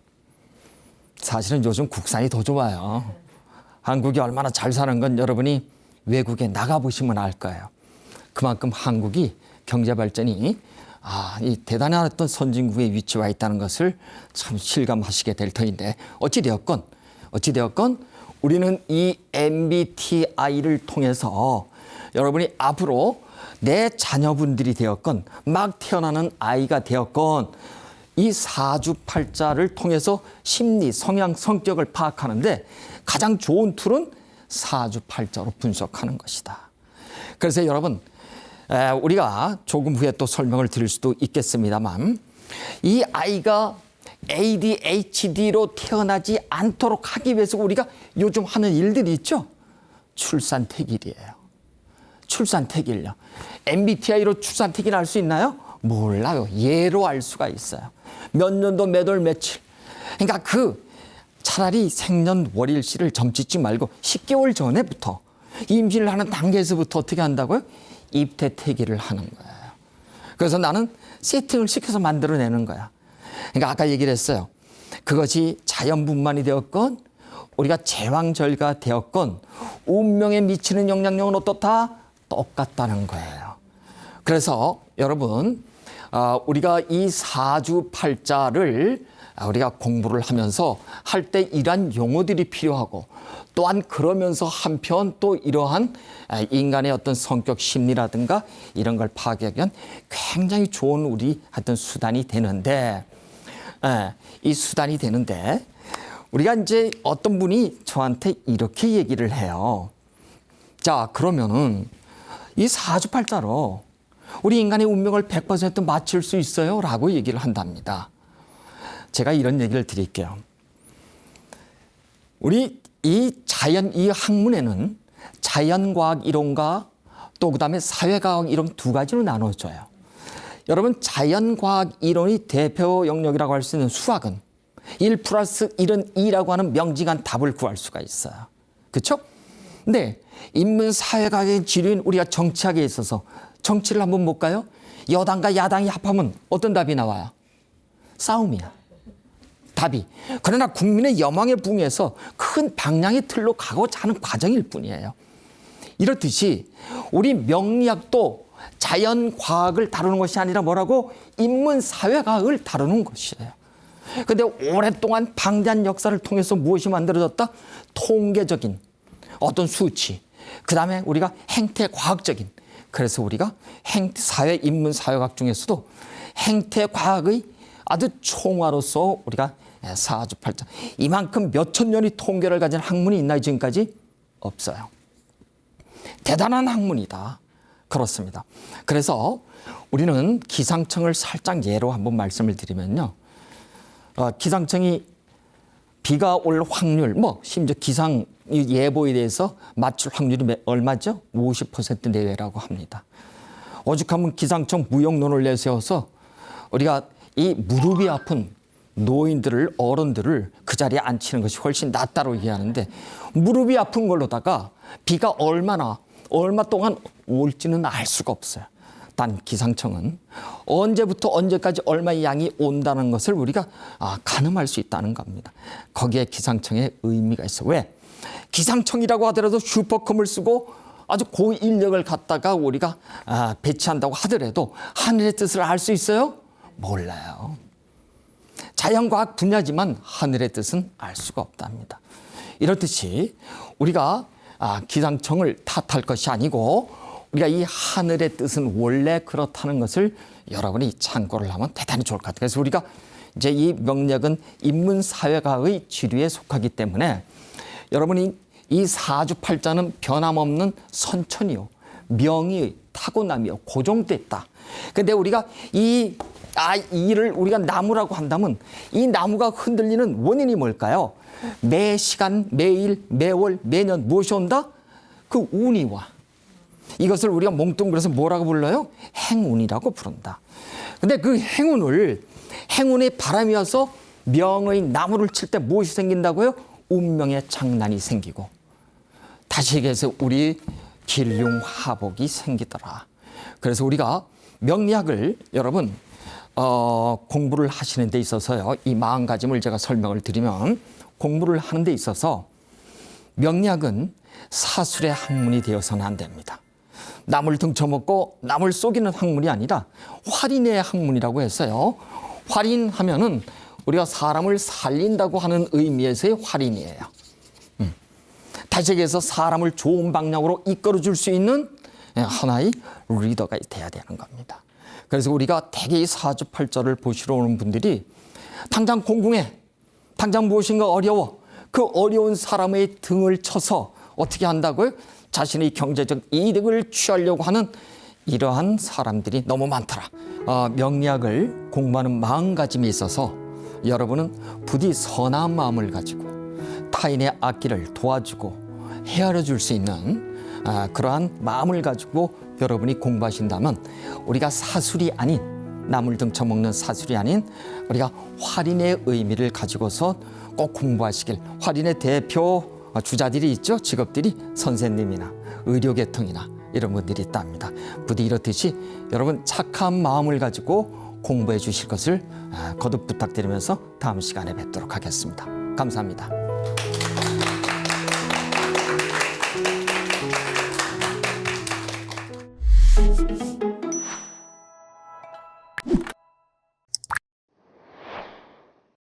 사실은 요즘 국산이 더 좋아요. 한국이 얼마나 잘 사는 건 여러분이 외국에 나가보시면 알 거예요. 그만큼 한국이 경제 발전이 이 대단한 어떤 선진국에 위치와 있다는 것을 참 실감하시게 될 터인데 어찌되었건 우리는 이 MBTI를 통해서 여러분이 앞으로 내 자녀분들이 되었건 막 태어나는 아이가 되었건 이 사주팔자를 통해서 심리, 성향, 성격을 파악하는데 가장 좋은 툴은 사주팔자로 분석하는 것이다. 그래서 여러분 우리가 조금 후에 또 설명을 드릴 수도 있겠습니다만 이 아이가 ADHD로 태어나지 않도록 하기 위해서 우리가 요즘 하는 일들이 있죠. 출산택일이에요. 출산택일요. MBTI로 출산택일 알 수 있나요? 몰라요. 예로 알 수가 있어요. 몇 년도 몇 월 며칠. 그러니까 차라리 생년월일시를 점찍지 말고 10개월 전에부터 임신을 하는 단계에서부터 어떻게 한다고요? 입퇴택일을 하는 거예요. 그래서 나는 세팅을 시켜서 만들어내는 거야. 그러니까 아까 얘기를 했어요. 그것이 자연분만이 되었건 우리가 제왕절가 되었건 운명에 미치는 영향력은 어떻다? 똑같다는 거예요. 그래서 여러분 우리가 이 사주팔자를 우리가 공부를 하면서 할 때 이러한 용어들이 필요하고 또한 그러면서 한편 또 이러한 인간의 어떤 성격 심리라든가 이런 걸 파악하기 위한 굉장히 좋은 우리 하여튼 수단이 되는데 이 수단이 되는데 우리가 이제 어떤 분이 저한테 이렇게 얘기를 해요. 자, 그러면은 이 사주팔자로 우리 인간의 운명을 100% 맞출 수 있어요? 라고 얘기를 한답니다. 제가 이런 얘기를 드릴게요. 우리 이 학문에는 자연과학 이론과 또 그다음에 사회과학 이론 두 가지로 나눠져요. 여러분 자연과학 이론이 대표 영역이라고 할 수 있는 수학은 1 플러스 1은 2라고 하는 명징한 답을 구할 수가 있어요. 그렇죠? 근데 인문 사회과학의 지류인 우리가 정치학에 있어서 정치를 한번 볼까요? 여당과 야당이 합하면 어떤 답이 나와요? 싸움이야. 답이. 그러나 국민의 여망에 부응해서 큰 방향의 틀로 가고자 하는 과정일 뿐이에요. 이렇듯이 우리 명리학도 자연과학을 다루는 것이 아니라 뭐라고? 인문사회과학을 다루는 것이에요. 그런데 오랫동안 방대한 역사를 통해서 무엇이 만들어졌다? 통계적인 어떤 수치, 그 다음에 우리가 행태과학적인, 그래서 우리가 사회, 인문사회과학 중에서도 행태과학의 아주 총화로서 우리가 사주팔자, 이만큼 몇천 년의 통계를 가진 학문이 있나요? 지금까지? 없어요. 대단한 학문이다. 그렇습니다. 그래서 우리는 기상청을 살짝 예로 한번 말씀을 드리면요. 기상청이 비가 올 확률, 심지어 기상 예보에 대해서 맞출 확률이 얼마죠? 50% 내외라고 합니다. 오죽하면 기상청 무용론을 내세워서 우리가 이 무릎이 아픈 노인들을 어른들을 그 자리에 앉히는 것이 훨씬 낫다고 얘기하는데 무릎이 아픈 걸로다가 비가 얼마 동안 올지는 알 수가 없어요. 단 기상청은 언제부터 언제까지 얼마의 양이 온다는 것을 우리가 가늠할 수 있다는 겁니다. 거기에 기상청의 의미가 있어. 왜? 기상청이라고 하더라도 슈퍼컴을 쓰고 아주 고인력을 갖다가 우리가 배치한다고 하더라도 하늘의 뜻을 알 수 있어요? 몰라요. 자연과학 분야지만 하늘의 뜻은 알 수가 없답니다. 이렇듯이 우리가 기상청을 탓할 것이 아니고 우리가 이 하늘의 뜻은 원래 그렇다는 것을 여러분이 참고를 하면 대단히 좋을 것 같아요. 그래서 우리가 이제 이 명리학은 인문사회과의 지류에 속하기 때문에 여러분이 이 사주팔자는 변함없는 선천이요, 명이 타고남이요, 고정됐다. 근데 우리가 이를 우리가 나무라고 한다면 이 나무가 흔들리는 원인이 뭘까요? 매 시간, 매일, 매월, 매년 무엇이 온다? 그 운이 와. 이것을 우리가 몽뚱그려서 뭐라고 불러요? 행운이라고 부른다. 근데 그 행운의 바람이 와서 명의 나무를 칠 때 무엇이 생긴다고요? 운명의 장난이 생기고 다시 얘기해서 우리 길흉화복이 생기더라. 그래서 우리가 명리학을 여러분 공부를 하시는 데 있어서요, 이 마음가짐을 제가 설명을 드리면 공부를 하는 데 있어서 명리학은 사술의 학문이 되어서는 안 됩니다. 남을 등쳐먹고 남을 속이는 학문이 아니라 활인의 학문이라고 했어요. 활인하면은 우리가 사람을 살린다고 하는 의미에서의 활인이에요. 다시 얘기해서 사람을 좋은 방향으로 이끌어줄 수 있는 하나의 리더가 돼야 되는 겁니다. 그래서 우리가 대개 이 사주팔자를 보시러 오는 분들이 당장 공공해, 당장 무엇인가 어려워, 그 어려운 사람의 등을 쳐서 어떻게 한다고요? 자신의 경제적 이득을 취하려고 하는 이러한 사람들이 너무 많더라. 명리학을 공부하는 마음가짐에 있어서 여러분은 부디 선한 마음을 가지고 타인의 악기를 도와주고 헤아려 줄 수 있는 그러한 마음을 가지고 여러분이 공부하신다면 우리가 사술이 아닌, 남을 등쳐먹는 사술이 아닌 우리가 활인의 의미를 가지고서 꼭 공부하시길. 활인의 대표 주자들이 있죠. 직업들이 선생님이나 의료계통이나 이런 분들이 있답니다. 부디 이렇듯이 여러분 착한 마음을 가지고 공부해 주실 것을 거듭 부탁드리면서 다음 시간에 뵙도록 하겠습니다. 감사합니다.